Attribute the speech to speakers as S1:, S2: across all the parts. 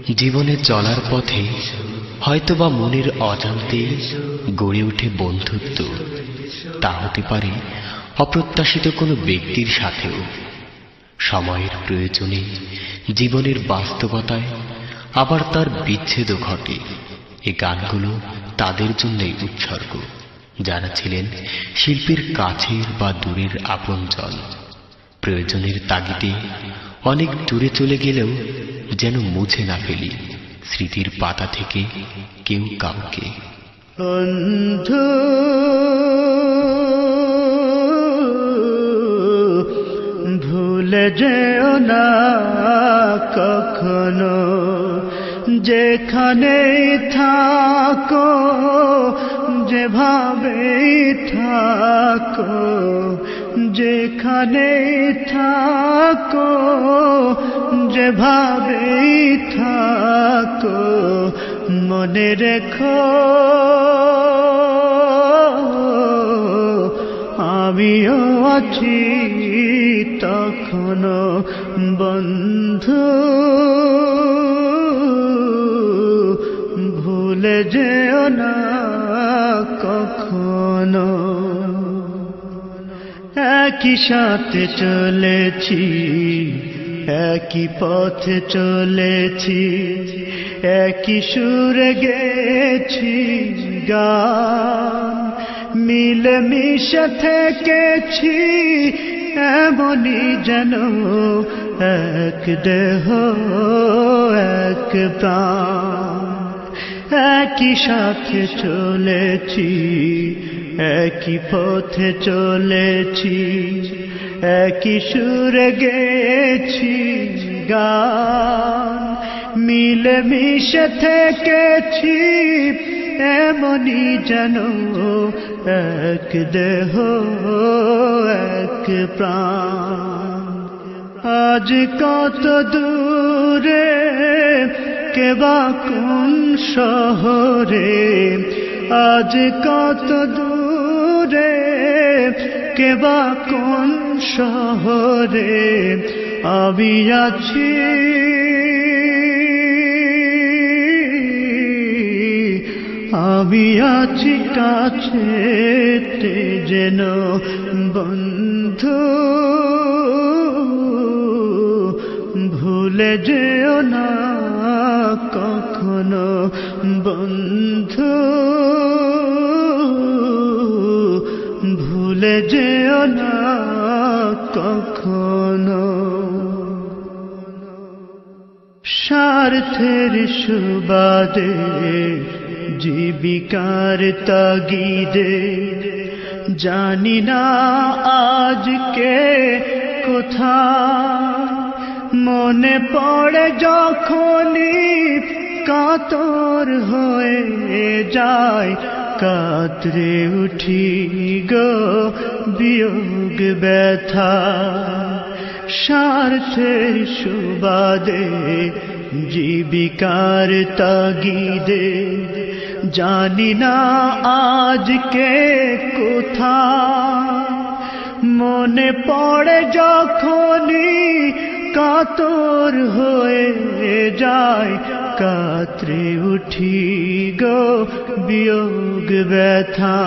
S1: জীবনে চলার পথে হয়তোবা মনের অজান্তে গড়ে ওঠে বন্ধুত্ব। তা হতে পারে অপ্রত্যাশিত কোনো ব্যক্তির সাথেও। সময়ের প্রয়োজনে, জীবনের বাস্তবতায় আবার তার বিচ্ছেদও ঘটে। এ গানগুলো তাদের জন্যই উৎসর্গ, যারা ছিলেন শিল্পীর কাছের বা দূরের আপনজন। প্রয়োজনের তাগিদে অনেক দূরে চলে গেলেও যেন মুছে না ফেলি স্মৃতির পাতা থেকে কেউ কাউকে।
S2: বন্ধু ভুলে যেও না কখনো, যেখানে থাকো, যেভাবে থাকো, যেখানে থাকো, যেভাবে থাকো, মনে রেখো আমিও আছি তখনো। বন্ধু ভুলে যেও না কখনো। একই সাথে চলেছি, একই পথে চলেছি, একই সুরে গেছি গান, মিলে মিশে থেকেছি এমনি যেন এক দেহ এক প্রাণ। একই সাথে চলেছি, একই পথে চলেছি, একই সুরে গেছি গান, মিলে মিশে থেকেছি এমনি যেন এক দেহ এক প্রাণ। আজ কত দূরে, কেবা কোন শহরে, আজ কত দূরে, কেবা কোন শহরে আমি আছি, আমি আছি কাছেতে যেন। বন্ধু ভুলে যেও না কখনো, বন্ধু ভুলে যেও না কখনো। স্বার্থের সুবাদে, জীবিকার তাগিদে, জানি না আজকে কোথায়, মনে পড়ে যখনই কাতর হয়ে যায়, কাতরে উঠি গো বিয়োগ ব্যথা। স্বার্থের সুবাদে, জীবিকার তাগিদে, জানি না আজকে কোথায়, মনে পড়ে যখনই কাতর হয়ে যায়, কাতরে উঠি গো বিয়োগ ব্যথা।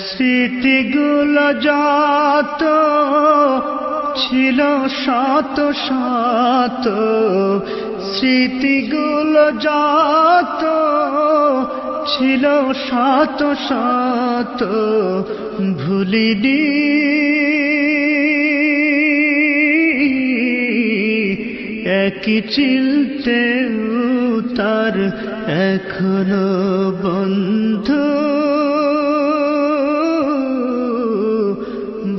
S2: স্মৃতিগুলো যত ছিল শত শত, স্মৃতিগুলো যত ছিল শত শত, ভুলিনি একই চিলতে তার এখনো। বন্ধু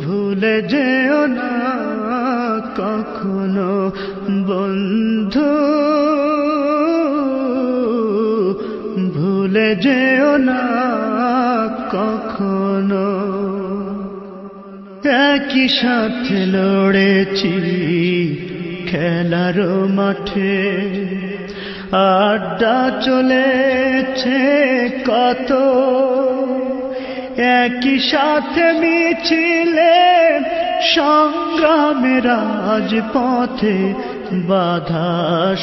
S2: ভুলে যেও না কখনো, বন্ধু ভুলে যেও না কখনো। একই সাথে লড়েছি খেলার মাঠে, আড্ডা চলেছে কত, একই সাথে মিছিলে সংগ্রামের রাজপথে বাধা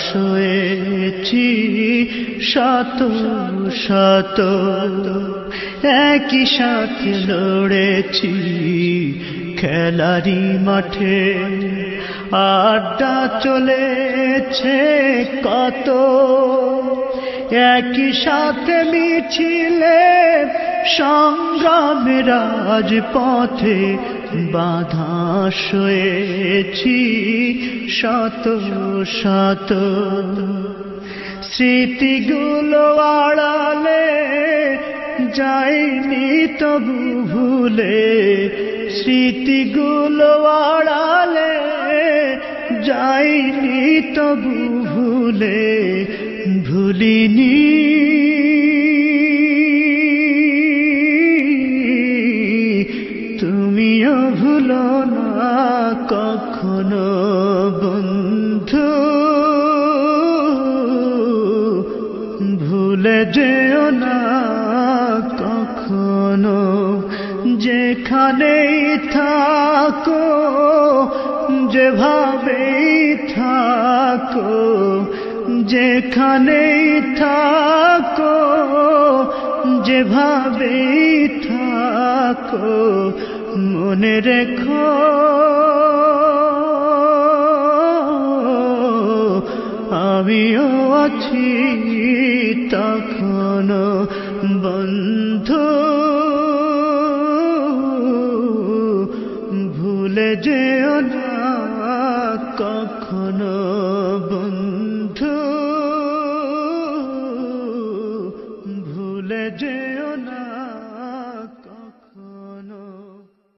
S2: সয়েছি শত শত, একই সাথে লড়েছি খেলারি মাঠে, আড্ডা চলেছে কত, একই সাথে মিছিলে সংগ্রামে রাজপথে বাধা সয়েছি শত শত। স্মৃতিগুলো আড়ালে যাইনি তবু ভুলে, স্মৃতিগুলো আড়ালে যাইনি তবু ভুলে, ভুলিনি তুমিও ভুলো না কখনো বন্ধু, ভুলে যেও না কখনো। যেখানেই থাকো যেভাবেই থাকো, যেখানেই থাকো যেভাবেই থাকো, মনে রেখো আমিও আছি তখনো বন্ধু, ভুলে যেও না